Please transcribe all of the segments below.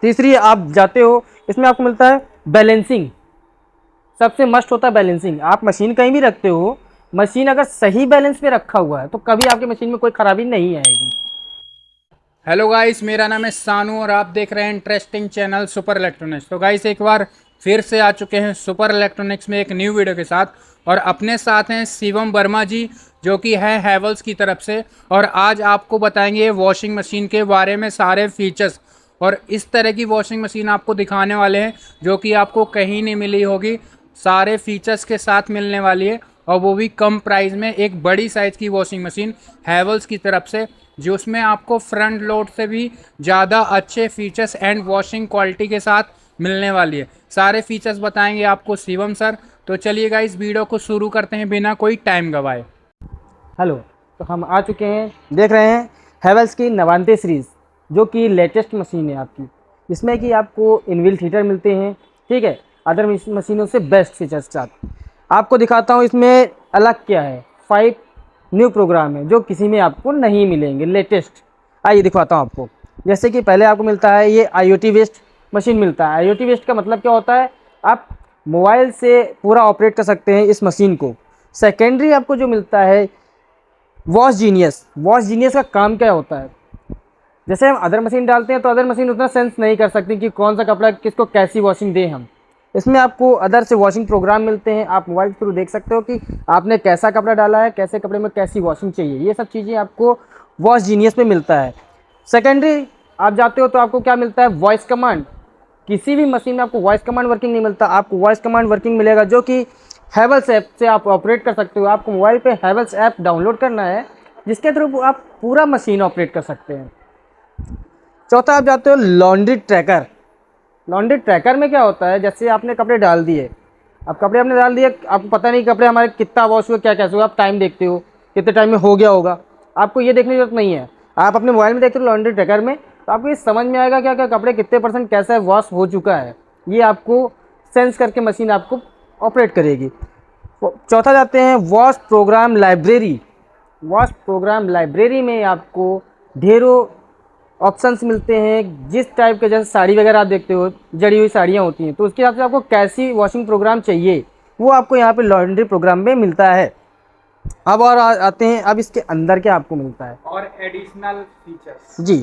तीसरी आप जाते हो, इसमें आपको मिलता है बैलेंसिंग। सबसे मस्ट होता है बैलेंसिंग। आप मशीन कहीं भी रखते हो, मशीन अगर सही बैलेंस पे रखा हुआ है तो कभी आपकी मशीन में कोई खराबी नहीं आएगी। हेलो गाइस, मेरा नाम है सानू और आप देख रहे हैं इंटरेस्टिंग चैनल सुपर इलेक्ट्रॉनिक्स। तो गाइस एक बार फिर से आ चुके हैं सुपर इलेक्ट्रॉनिक्स में एक न्यू वीडियो के साथ, और अपने साथ हैं शिवम वर्मा जी जो कि है हैवेल्स की तरफ से। और आज आपको बताएंगे वॉशिंग मशीन के बारे में सारे फीचर्स, और इस तरह की वॉशिंग मशीन आपको दिखाने वाले हैं जो कि आपको कहीं नहीं मिली होगी। सारे फीचर्स के साथ मिलने वाली है, और वो भी कम प्राइस में। एक बड़ी साइज़ की वॉशिंग मशीन हैवेल्स की तरफ से, जो उसमें आपको फ्रंट लोड से भी ज़्यादा अच्छे फीचर्स एंड वॉशिंग क्वालिटी के साथ मिलने वाली है। सारे फीचर्स बताएंगे आपको शिवम सर। तो चलिए गाइस वीडियो को शुरू करते हैं बिना कोई टाइम गवाए। हेलो, तो हम आ चुके हैं, देख रहे हैं हैवेल्स की नवांते सीरीज़ जो कि लेटेस्ट मशीन है आपकी, जिसमें कि आपको इनबिल्ट हीटर मिलते हैं। ठीक है, अदर मशीनों से बेस्ट फीचर्स के साथ आपको दिखाता हूँ। इसमें अलग क्या है, 5 न्यू प्रोग्राम है जो किसी में आपको नहीं मिलेंगे, लेटेस्ट। आइए दिखाता हूँ आपको। जैसे कि पहले आपको मिलता है ये IoT बेस्ड मशीन मिलता है। IoT बेस्ड का मतलब क्या होता है, आप मोबाइल से पूरा ऑपरेट कर सकते हैं इस मशीन को। सेकेंडरी आपको जो मिलता है वॉश जीनियस। वॉश जीनियस का काम क्या होता है, जैसे हम अदर मशीन डालते हैं तो अदर मशीन उतना सेंस नहीं कर सकती कि कौन सा कपड़ा किसको कैसी वॉशिंग दें हम। इसमें आपको अदर से वॉशिंग प्रोग्राम मिलते हैं, आप मोबाइल के थ्रू देख सकते हो कि आपने कैसा कपड़ा डाला है, कैसे कपड़े में कैसी वॉशिंग चाहिए। ये सब चीज़ें आपको वॉश जीनियस में मिलता है। सेकेंडरी आप जाते हो तो आपको क्या मिलता है, वॉइस कमांड। किसी भी मशीन में आपको वॉइस कमांड वर्किंग नहीं मिलता, आपको वॉइस कमांड वर्किंग मिलेगा जो कि हैवेल्स ऐप से आप ऑपरेट कर सकते हो। आपको मोबाइल पे हैवेल्स ऐप डाउनलोड करना है, जिसके थ्रू आप पूरा मशीन ऑपरेट कर सकते हैं। चौथा आप जाते हो लॉन्ड्री ट्रैकर। लॉन्ड्री ट्रैकर में क्या होता है, जैसे आपने कपड़े डाल दिए, अब कपड़े आपने डाल दिए, आपको पता नहीं कपड़े हमारे कितना वॉश हुआ, क्या कैसे हुआ, आप टाइम देखते हो कितने टाइम में हो गया होगा, आपको ये देखने की जरूरत नहीं है। आप अपने मोबाइल में देखते हो लॉन्ड्री ट्रैकर में, तो आपको ये समझ में आएगा क्या क्या कपड़े कितने % कैसा वॉश हो चुका है। ये आपको सेंस करके मशीन आपको ऑपरेट करेगी। चौथा जाते हैं wash program library. Wash program library में आपको ढेरों ऑप्शंस मिलते हैं। जिस टाइप के, जैसे साड़ी वगैरह आप देखते हो, जड़ी हुई साड़ियाँ होती हैं, तो उसके हिसाब से आपको कैसी वॉशिंग प्रोग्राम चाहिए वो आपको यहाँ पे लॉन्ड्री प्रोग्राम में मिलता है। अब और आते हैं, अब इसके अंदर क्या आपको मिलता है और एडिशनल फीचर्स जी,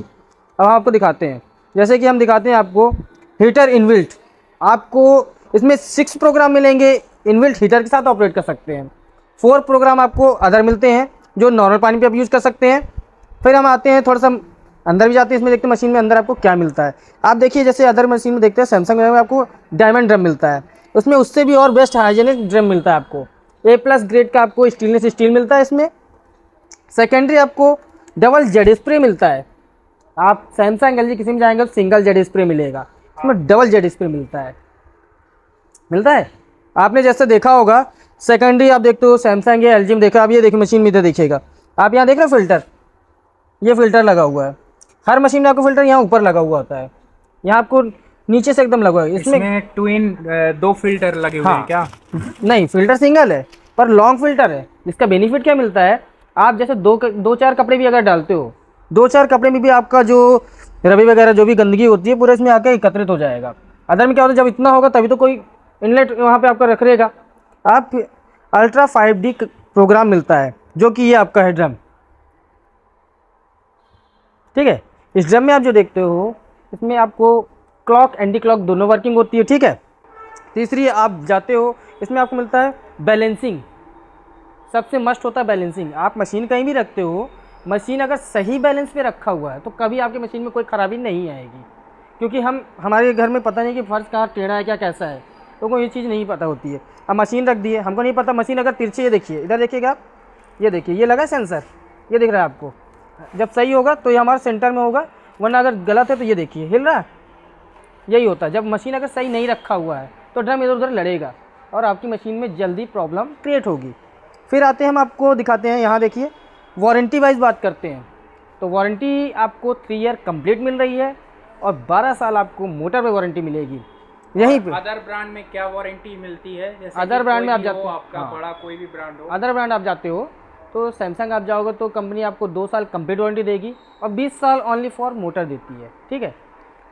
अब हम आपको दिखाते हैं। जैसे कि हम दिखाते हैं आपको हीटर इनबिल्ट। आपको इसमें 6 प्रोग्राम मिलेंगे, इनबिल्ट हीटर के साथ ऑपरेट कर सकते हैं। 4 प्रोग्राम आपको अदर मिलते हैं जो नॉर्मल पानी पे आप यूज़ कर सकते हैं। फिर हम आते हैं थोड़ा सा अंदर भी जाते हैं, इसमें देखते हैं मशीन में अंदर आपको क्या मिलता है। आप देखिए, जैसे अदर मशीन में देखते हैं सैमसंग में आपको डायमंड ड्रम मिलता है, उसमें उससे भी और बेस्ट हाइजेनिक ड्रम मिलता है आपको। A+ ग्रेड का आपको स्टेनलेस स्टील मिलता है इसमें। सेकेंडरी आपको डबल जेड स्प्रे मिलता है। आप सैमसंग LG किसी में जाएंगे तो सिंगल जेड स्प्रे मिलेगा, इसमें डबल जेड स्प्रे मिलता है। आपने जैसे देखा होगा सेकेंडरी आप देखते हो सैमसंग या LG में देखा, आप ये देखिए मशीन में इधर देखिएगा, आप यहाँ देख रहे हो फिल्टर, ये फिल्टर लगा हुआ है। हर मशीन में आपको फिल्टर यहाँ ऊपर लगा हुआ होता है, यहाँ आपको नीचे से एकदम लगा हुआ है। इसमें ट्विन 2 फिल्टर लगे हुए हैं क्या? नहीं, फिल्टर सिंगल है पर लॉन्ग फिल्टर है। इसका बेनिफिट क्या मिलता है, आप जैसे 2-4 कपड़े भी अगर डालते हो, 2-4 कपड़े में भी आपका जो रबी वगैरह जो भी गंदगी होती है पूरा इसमें आकर एकत्रित हो जाएगा। अदर में क्या होता है, जब इतना होगा तभी तो कोई इनलेट वहाँ पे आपका रख रहेगा। आप अल्ट्रा 5D प्रोग्राम मिलता है जो कि ये आपका है ड्रम। ठीक है, इस ड्रम में आप जो देखते हो इसमें आपको क्लॉक एंटी क्लॉक दोनों वर्किंग होती है। ठीक है, तीसरी आप जाते हो, इसमें आपको मिलता है बैलेंसिंग। सबसे मस्ट होता है बैलेंसिंग। आप मशीन कहीं भी रखते हो, मशीन अगर सही बैलेंस पे रखा हुआ है तो कभी आपकी मशीन में कोई ख़राबी नहीं आएगी। क्योंकि हमारे घर में पता नहीं कि फर्श कहाँ टेढ़ा है क्या कैसा है, तो को ये चीज़ नहीं पता होती है। अब मशीन रख दी है, हमको नहीं पता मशीन अगर तिरछी, ये देखिए इधर देखिएगा आप, ये देखिए ये लगा है सेंसर, ये दिख रहा है आपको। जब सही होगा तो ये हमारे सेंटर में होगा, वरना अगर गलत है तो ये देखिए हिल रहा है। यही होता है, जब मशीन अगर सही नहीं रखा हुआ है तो ड्रम इधर उधर लड़ेगा और आपकी मशीन में जल्दी प्रॉब्लम क्रिएट होगी। फिर आते हैं, हम आपको दिखाते हैं, यहाँ देखिए वारंटी वाइज बात करते हैं तो वारंटी आपको 3 ईयर कंप्लीट मिल रही है और 12 साल आपको मोटर पे वारंटी मिलेगी। यहीं पे अदर ब्रांड में क्या वारंटी मिलती है? जैसे अदर ब्रांड में आप जाते हो, आपका बड़ा कोई भी ब्रांड हो, अदर ब्रांड आप जाते हो तो सैमसंग आप जाओगे तो कंपनी आपको 2 साल कंप्लीट वारंटी देगी और 20 साल ओनली फॉर मोटर देती है। ठीक है,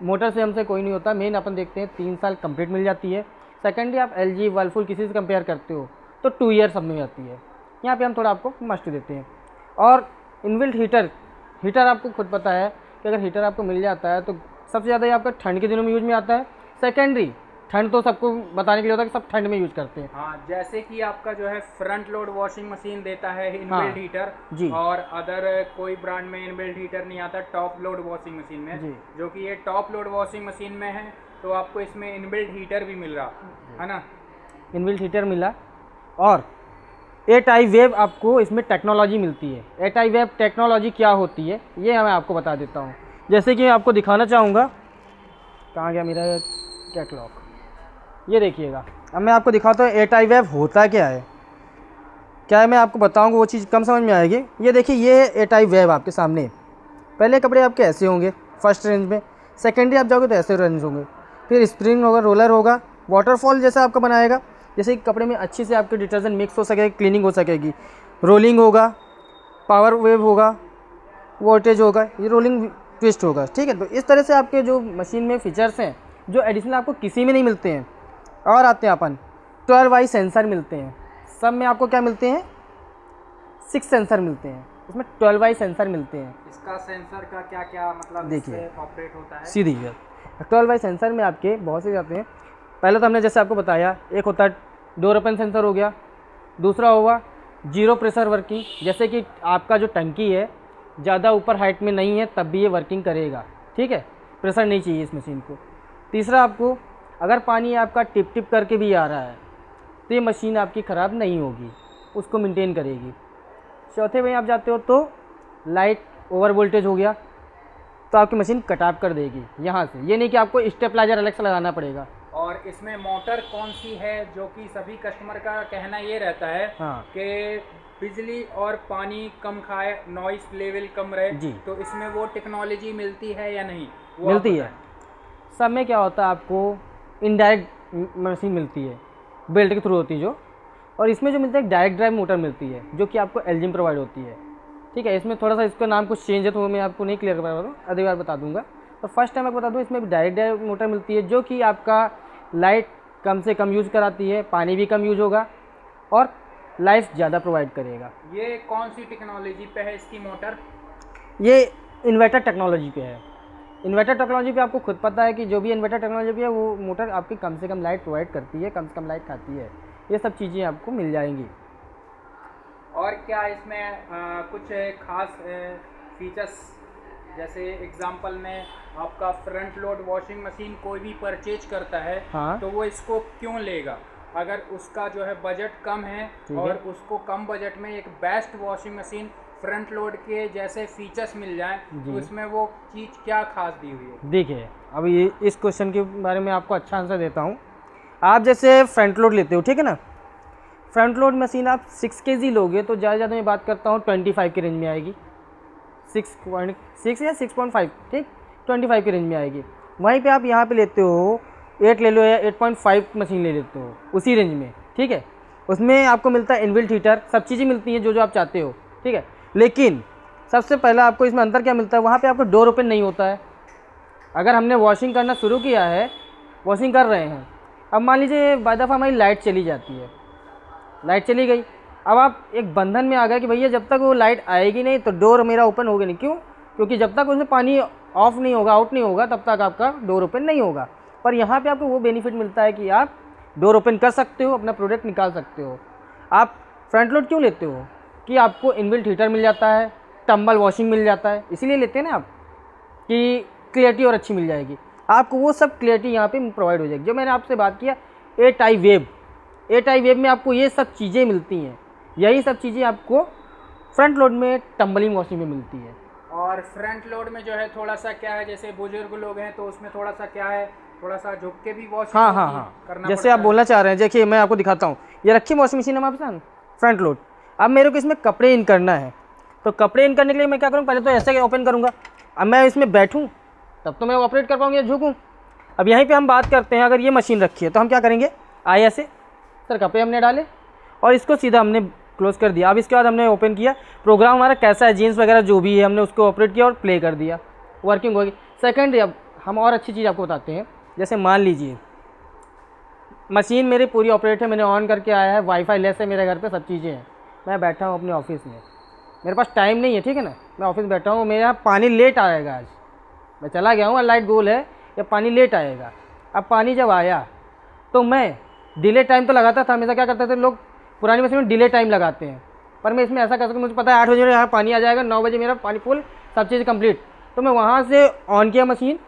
मोटर से हमसे कोई नहीं होता। मेन अपन देखते हैं 3 साल कंप्लीट मिल जाती है। सेकेंडली आप LG वर्लफुल किसी से कंपेयर करते हो तो 2 ईयर सब में आती है। यहाँ पे हम थोड़ा आपको मस्ट देते हैं। और इनबिल्ट हीटर आपको खुद पता है कि अगर हीटर आपको मिल जाता है तो सबसे ज़्यादा ये आपका ठंड के दिनों में यूज में आता है। सेकेंडरी ठंड तो सबको बताने के लिए होता है कि सब ठंड में यूज करते हैं। हाँ, जैसे कि आपका जो है फ्रंट लोड वॉशिंग मशीन देता है इनबिल्ट हाँ, हीटर जी। और अदर कोई ब्रांड में इनबिल्ट हीटर नहीं आता टॉप लोड वॉशिंग मशीन में जी। जो कि ये टॉप लोड वॉशिंग मशीन में है, तो आपको इसमें इनबिल्ट हीटर भी मिल रहा है ना। इनबिल्ट हीटर मिला और 8i वेव आपको इसमें टेक्नोलॉजी मिलती है। 8i वेव टेक्नोलॉजी क्या होती है ये मैं आपको बता देता हूँ। जैसे कि मैं आपको दिखाना चाहूँगा, कहाँ गया मेरा कैटलॉग, ये देखिएगा। अब मैं आपको दिखाता हूँ 8i वेव होता क्या है मैं आपको बताऊँगा, वो चीज़ कम समझ में आएगी। ये देखिए, ये है 8i वेव आपके सामने। पहले कपड़े आपके ऐसे होंगे फर्स्ट रेंज में, सेकेंडरी आप जाओगे तो ऐसे रेंज होंगे, फिर स्प्रिंग होगा, रोलर होगा, वाटरफॉल जैसा आपका बनाएगा, जैसे कि कपड़े में अच्छी से आपके डिटर्जेंट मिक्स हो सके, क्लीनिंग हो सकेगी। रोलिंग होगा, पावर वेव होगा, वोल्टेज होगा, ये रोलिंग ट्विस्ट होगा, ठीक है। तो इस तरह से आपके जो मशीन में फीचर्स हैं जो एडिशनल आपको किसी में नहीं मिलते हैं। और आते हैं अपन 12i सेंसर मिलते हैं, सब में आपको क्या मिलते हैं 6 सेंसर मिलते हैं, इसमें 12i सेंसर मिलते हैं। इसका सेंसर का क्या क्या मतलब देखिए ऑपरेट होता है सीधी है। 12i सेंसर में आपके बहुत से जाते हैं। पहले तो हमने जैसे आपको बताया, एक होता है डोर ओपन सेंसर हो गया, दूसरा होगा जीरो प्रेशर वर्किंग, जैसे कि आपका जो टंकी है ज़्यादा ऊपर हाइट में नहीं है तब भी ये वर्किंग करेगा, ठीक है, प्रेशर नहीं चाहिए इस मशीन को। तीसरा आपको अगर पानी आपका टिप टिप करके भी आ रहा है तो ये मशीन आपकी ख़राब नहीं होगी, उसको मेंटेन करेगी। चौथे में आप जाते हो तो लाइट ओवर वोल्टेज हो गया तो आपकी मशीन कट ऑफ कर देगी यहाँ से, ये नहीं कि आपको स्टेबलाइजर अलग से लगाना पड़ेगा। और इसमें मोटर कौन सी है जो कि सभी कस्टमर का कहना ये रहता है हाँ। कि बिजली और पानी कम खाए, नॉइस लेवल कम रहे जी। तो इसमें वो टेक्नोलॉजी मिलती है या नहीं? वो मिलती आप है। सब में क्या होता है आपको इनडायरेक्ट मशीन मिलती है, बेल्ट के थ्रू होती है जो, और इसमें जो मिलता है डायरेक्ट ड्राइव मोटर मिलती है जो कि आपको LG में प्रोवाइड होती है, ठीक है। इसमें थोड़ा सा इसका नाम कुछ चेंज है तो मैं आपको नहीं क्लियर कर पा रहा हूँ, अगली बार बता दूंगा। तो फर्स्ट टाइम आपको बता दूँ, इसमें डायरेक्ट ड्राइव मोटर मिलती है जो कि आपका लाइट कम से कम यूज़ कराती है, पानी भी कम यूज होगा और लाइफ ज़्यादा प्रोवाइड करेगा। ये कौन सी टेक्नोलॉजी पे है इसकी मोटर? ये इन्वर्टर टेक्नोलॉजी पे है। इन्वर्टर टेक्नोलॉजी पे आपको खुद पता है कि जो भी इन्वर्टर टेक्नोलॉजी पे है वो मोटर आपकी कम से कम लाइट प्रोवाइड करती है, कम से कम लाइट खाती है, ये सब चीज़ें आपको मिल जाएंगी। और क्या इसमें कुछ खास फीचर्स, जैसे एग्जांपल में आपका फ्रंट लोड वॉशिंग मशीन कोई भी परचेज करता है हाँ। तो वो इसको क्यों लेगा? अगर उसका जो है बजट कम है और उसको कम बजट में एक best washing machine front load के जैसे फीचर्स मिल जाए तो इसमें वो चीज़ क्या खास दी हुई है? देखिए, अब ये इस क्वेश्चन के बारे में आपको अच्छा आंसर देता हूँ। आप जैसे फ्रंट लोड लेते हो, ठीक है ना, फ्रंट लोड मशीन आप 6 kg लोगे तो ज़्यादा ज़्यादा मैं बात करता हूँ 25 की रेंज में आएगी, 6.6 या 6.5, ठीक, 25 की रेंज में आएगी। वहीं पे आप यहाँ पे लेते हो 8 ले लो या 8.5 मशीन ले लेते हो उसी रेंज में, ठीक है। उसमें आपको मिलता है इनबिल्ट हीटर, सब चीज़ें मिलती हैं जो जो आप चाहते हो, ठीक है। लेकिन सबसे पहला आपको इसमें अंतर क्या मिलता है, वहाँ पे आपको डोर ओपन नहीं होता है। अगर हमने वॉशिंग करना शुरू किया है, वॉशिंग कर रहे हैं, अब मान लीजिए बाय दफ़ा हमारी लाइट चली जाती है, लाइट चली गई, अब आप एक बंधन में आ गए कि भैया जब तक वो लाइट आएगी नहीं तो डोर मेरा ओपन होगा नहीं। क्यों? क्योंकि जब तक उसमें पानी ऑफ नहीं होगा, आउट नहीं होगा, तब तक आपका डोर ओपन नहीं होगा। पर यहाँ पे आपको वो बेनिफिट मिलता है कि आप डोर ओपन कर सकते हो, अपना प्रोडक्ट निकाल सकते हो। आप फ्रंट लोड क्यों लेते हो कि आपको इनबिल्ट हीटर मिल जाता है, टम्बल वॉशिंग मिल जाता है, इसीलिए लेते हैं ना आप कि क्लियरिटी और अच्छी मिल जाएगी आपको। वो सब क्लियरिटी यहाँ पे प्रोवाइड हो जाएगी। जो मैंने आपसे बात किया 8i वेव, 8i वेव में आपको ये सब चीज़ें मिलती हैं, यही सब चीज़ें आपको फ्रंट लोड में टम्बलिंग वॉशिंग में मिलती है। और फ्रंट लोड में जो है थोड़ा सा क्या है, जैसे बुजुर्ग लोग हैं तो उसमें थोड़ा सा क्या है, थोड़ा सा झुक के भी वॉशिंग हाँ, करना जैसे आप बोलना चाह रहे हैं। देखिए मैं आपको दिखाता हूँ, ये रखी वॉशिंग मशीन है हमारे साथ फ्रंट लोड। अब मेरे को इसमें कपड़े इन करना है, तो कपड़े इन करने के लिए मैं क्या करूँ, पहले तो ऐसे ओपन करूँगा। अब मैं इसमें बैठूँ तब तो मैं ऑपरेट कर पाऊँगी या झुकूँ। अब यहीं पे हम बात करते हैं, अगर ये मशीन रखी है तो हम क्या करेंगे, आए ऐसे सर कपड़े हमने डाले और इसको सीधा हमने क्लोज कर दिया। अब इसके बाद हमने ओपन किया, प्रोग्राम हमारा कैसा है, जीन्स वगैरह जो भी है हमने उसको ऑपरेट किया और प्ले कर दिया, वर्किंग होगी। सेकेंडरी अब हम और अच्छी चीज़ आपको बताते हैं। जैसे मान लीजिए मशीन मेरी पूरी ऑपरेट है, मैंने ऑन करके आया है, वाईफाई लेस है मेरे घर पे, सब चीज़ें हैं, मैं बैठा हूँ अपने ऑफिस में, मेरे पास टाइम नहीं है, ठीक है ना, मैं ऑफिस में बैठा हूँ, मेरे यहाँ पानी लेट आएगा, आज मैं चला गया हूँ, लाइट गोल है, या पानी लेट आएगा। अब पानी जब आया तो मैं डिले टाइम तो लगाता था हमेशा, क्या करते थे लोग पुरानी मशीन में डिले टाइम लगाते हैं, पर मैं इसमें ऐसा कर सकता, मुझे पता है 8 बजे यहाँ पानी आ जाएगा, 9 बजे मेरा पानी फुल, सब चीज़ कंप्लीट, तो मैं वहाँ से ऑन किया मशीन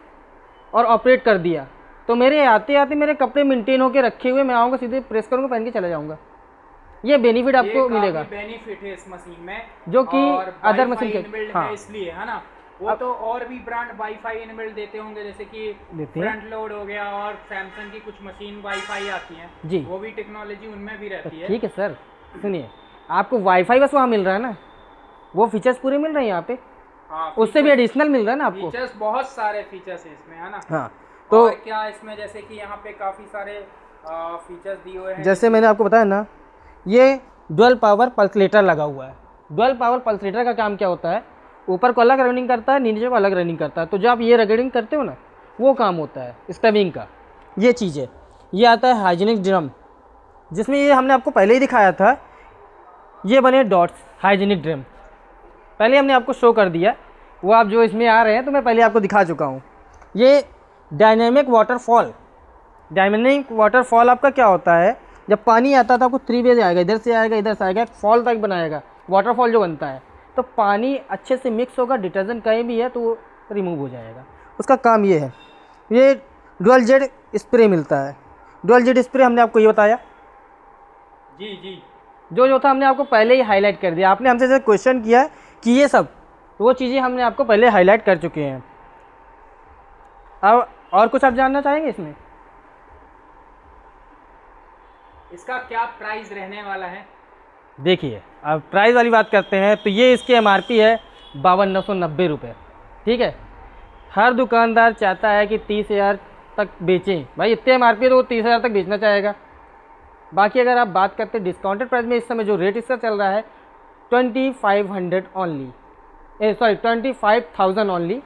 और ऑपरेट कर दिया, तो मेरे आते आते मेरे कपड़े मेंटेन होकर रखे हुए, मैं आऊँगा सीधे प्रेस करूँगा, पहन के चला जाऊँगा। ये बेनिफिट आपको मिलेगा, बेनिफिट है इस मशीन में, जो कि अदर मशीन के है इसलिए, है ना। वो तो और भी ब्रांड वाईफाई इनबिल्ट देते होंगे, जैसे कि फ्रंट लोड हो गया, और सैमसंग की कुछ मशीन वाईफाई आती हैं जी, वो भी टेक्नोलॉजी उनमें भी रहती है। ठीक है सर, सुनिए, आपको वाईफाई बस वहाँ मिल रहा है ना, वो फीचर्स पूरे मिल रहे हैं यहाँ पे, हाँ, उससे भी एडिशनल मिल रहा है ना आपको, फीचर्स बहुत सारे फीचर्स हैं इसमें, है ना। हाँ, तो और क्या इसमें जैसे कि यहाँ पे काफ़ी सारे फीचर्स दिए हुए हैं, जैसे मैंने आपको बताया ना, ये डुअल पावर पल्सलेटर लगा हुआ है। डुअल पावर पल्सलेटर का काम क्या होता है, ऊपर को अलग रनिंग करता है, नीचे को अलग रनिंग करता है, तो जब आप ये रगड़िंग करते हो ना, वो काम होता है स्क्रबिंग का, ये चीज़ है। ये आता है हाइजीनिक ड्रम, जिसमें ये हमने आपको पहले ही दिखाया था, ये बने डॉट्स हाइजीनिक ड्रम, पहले हमने आपको शो कर दिया, वो आप जो इसमें आ रहे हैं तो मैं पहले आपको दिखा चुका हूँ। ये डायनेमिक वाटरफॉल, डायनेमिक वाटरफॉल आपका क्या होता है, जब पानी आता था आपको 3 वे आएगा, इधर से आएगा, इधर से आएगा, फॉल तक बनाएगा, वाटरफॉल जो बनता है, तो पानी अच्छे से मिक्स होगा, डिटर्जेंट कहीं भी है तो वो रिमूव हो जाएगा, उसका काम ये है। ये डुअल जेट स्प्रे मिलता है, डुअल जेट स्प्रे हमने आपको ये बताया, जी जी, जो था हमने आपको पहले ही हाईलाइट कर दिया, आपने हमसे क्वेश्चन किया कि ये सब, तो वो चीज़ें हमने आपको पहले हाईलाइट कर चुके हैं। अब और कुछ आप जानना चाहेंगे इसमें? इसका क्या प्राइस रहने वाला है? देखिए, अब प्राइस वाली बात करते हैं तो ये इसकी MRP है 5290 रुपये, ठीक है। हर दुकानदार चाहता है कि 30,000 तक बेचें, भाई इतने MRP तो वो 30,000 तक बेचना चाहेगा। बाकी अगर आप बात करते हैं डिस्काउंटेड प्राइस में, इस समय जो रेट इसका चल रहा है 2500 ओनली, 25,000 ओनली,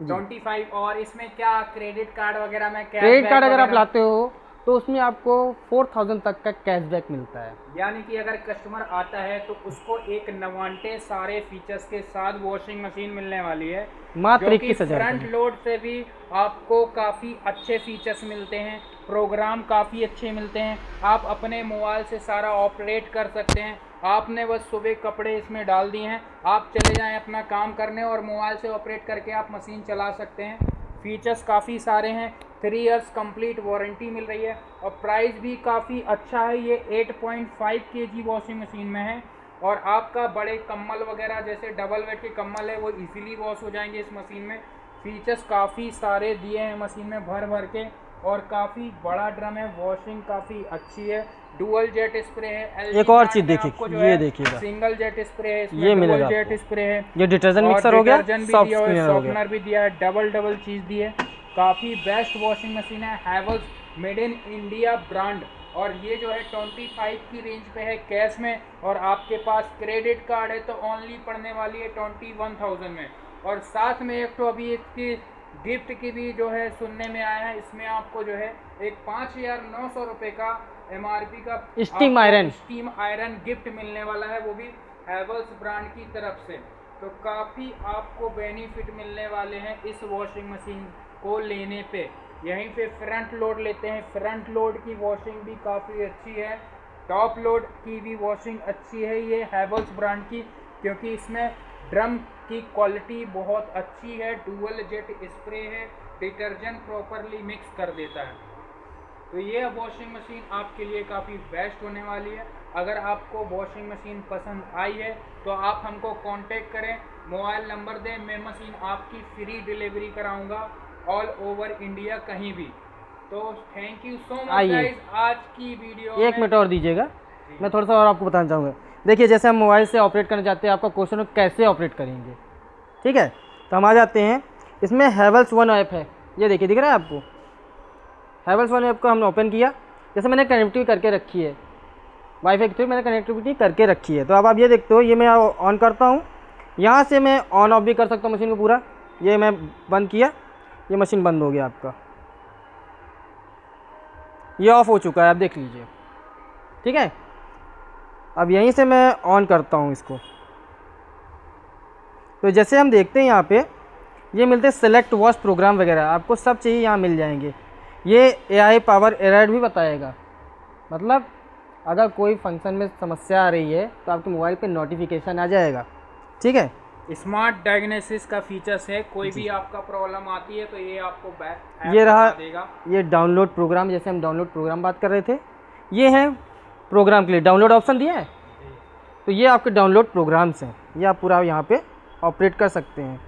25। और इसमें क्या क्रेडिट कार्ड वगैरह में क्रेडिट कार्ड अगर आप लाते हो तो उसमें आपको 4,000 तक का कैशबैक मिलता है। यानी कि अगर कस्टमर आता है तो उसको एक 99 सारे फीचर्स के साथ वॉशिंग मशीन मिलने वाली है, मात्र 21,000। फ्रंट लोड से भी आपको काफ़ी अच्छे फीचर्स मिलते हैं, प्रोग्राम काफ़ी अच्छे मिलते हैं, आप अपने मोबाइल से सारा ऑपरेट कर सकते हैं। आपने बस सुबह कपड़े इसमें डाल दिए हैं, आप चले जाएं अपना काम करने और मोबाइल से ऑपरेट करके आप मशीन चला सकते हैं। फीचर्स काफ़ी सारे हैं, 3 इयर्स कंप्लीट वारंटी मिल रही है, और प्राइस भी काफ़ी अच्छा है। ये 8.5 kg वॉशिंग मशीन में है, और आपका बड़े कम्बल वगैरह जैसे डबल वेट के कम्बल है वो इजीली वॉश हो जाएंगे इस मशीन में। फीचर्स काफ़ी सारे दिए हैं मशीन में भर भर के, और काफ़ी बड़ा ड्रम है, वॉशिंग काफ़ी अच्छी है, डुअल जेट स्प्रे है। एक और चीज़ देखिए, ये देखिएगा, सिंगल जेट स्प्रे है, ये मिलेगा डुअल जेट स्प्रे है, ये डिटर्जेंट मिक्सर हो गया, सॉफ्टनर भी दिया है, डबल चीज़ दी है। काफ़ी बेस्ट वॉशिंग मशीन है, Havells made in India brand, और ये जो है 25 की रेंज पे है कैश में, और आपके पास क्रेडिट कार्ड है तो ओनली पड़ने वाली है 21,000 में। और साथ में एक तो अभी इसकी गिफ्ट की भी जो है सुनने में आया है, इसमें आपको जो है एक 5,900 रुपये का MRP का स्टीम आयरन गिफ्ट मिलने वाला है, वो भी हैवेल्स ब्रांड की तरफ से। तो काफ़ी आपको बेनिफिट मिलने वाले हैं इस वॉशिंग मशीन को लेने पे। यहीं पे फ्रंट लोड लेते हैं, फ्रंट लोड की वॉशिंग भी काफ़ी अच्छी है, टॉप लोड की भी वॉशिंग अच्छी है ये हैवेल्स ब्रांड की, क्योंकि इसमें ड्रम की क्वालिटी बहुत अच्छी है, डुअल जेट स्प्रे है, डिटर्जेंट प्रॉपरली मिक्स कर देता है। तो ये वॉशिंग मशीन आपके लिए काफ़ी बेस्ट होने वाली है। अगर आपको वॉशिंग मशीन पसंद आई है तो आप हमको कांटेक्ट करें, मोबाइल नंबर दें, मैं मशीन आपकी फ्री डिलीवरी कराऊंगा ऑल ओवर इंडिया कहीं भी। तो thank you so much guys, आज की वीडियो एक मिनट और दीजिएगा, मैं थोड़ा सा और आपको बताना चाहूँगा। देखिए, जैसे हम मोबाइल से ऑपरेट करना चाहते हैं, आपका क्वेश्चन है कैसे ऑपरेट करेंगे, ठीक है, तो हम आ जाते हैं। इसमें हैवेल्स वन ऐप है, ये देखिए, दिख रहा है आपको, हैवेल्स वन ऐप को हमने ओपन किया। जैसे मैंने कनेक्टिविटी करके रखी है, वाईफाई के थ्रू मैंने कनेक्टिविटी करके रखी है, तो अब आप ये देखते हो, ये मैं ऑन करता हूँ, यहाँ से मैं ऑन ऑफ भी कर सकता हूँ मशीन को पूरा, ये मैं बंद किया, ये मशीन बंद हो गया आपका, ये ऑफ हो चुका है, आप देख लीजिए। ठीक है, अब यहीं से मैं ऑन करता हूँ इसको। तो जैसे हम देखते हैं यहाँ पे ये मिलते हैं सेलेक्ट वॉश प्रोग्राम वगैरह, आपको सब चाहिए यहाँ मिल जाएंगे। ये AI पावर एरर भी बताएगा, मतलब अगर कोई फंक्शन में समस्या आ रही है तो आपके मोबाइल पे नोटिफिकेशन आ जाएगा। ठीक है, स्मार्ट डायग्नोसिस का फीचर्स है, कोई भी आपका प्रॉब्लम आती है तो ये आपको ये रहा देगा। ये डाउनलोड प्रोग्राम, जैसे हम डाउनलोड प्रोग्राम बात कर रहे थे, ये है प्रोग्राम के लिए डाउनलोड ऑप्शन दिया है। तो ये आपके डाउनलोड प्रोग्राम्स हैं, ये आप पूरा यहाँ पे ऑपरेट कर सकते हैं।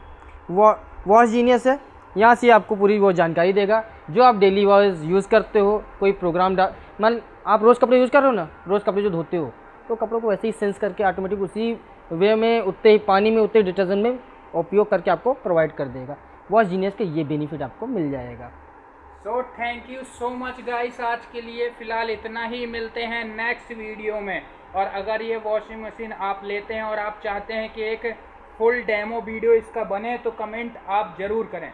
वॉच जीनियस है, यहाँ से आपको पूरी वो जानकारी देगा जो आप डेली वॉच यूज़ करते हो। कोई प्रोग्राम मान आप रोज़ कपड़े यूज़ कर रहे हो ना, रोज़ कपड़े जो धोते हो, तो कपड़ों को वैसे ही सेंस करके ऑटोमेटिक उसी वे में उतने ही पानी में उतने डिटर्जेंट में उपयोग करके आपको प्रोवाइड कर देगा। वॉच जीनियस के ये बेनिफिट आपको मिल जाएगा। So thank you so much guys, आज के लिए फ़िलहाल इतना ही, मिलते हैं नेक्स्ट वीडियो में। और अगर ये वॉशिंग मशीन आप लेते हैं और आप चाहते हैं कि एक फुल डेमो वीडियो इसका बने तो कमेंट आप ज़रूर करें।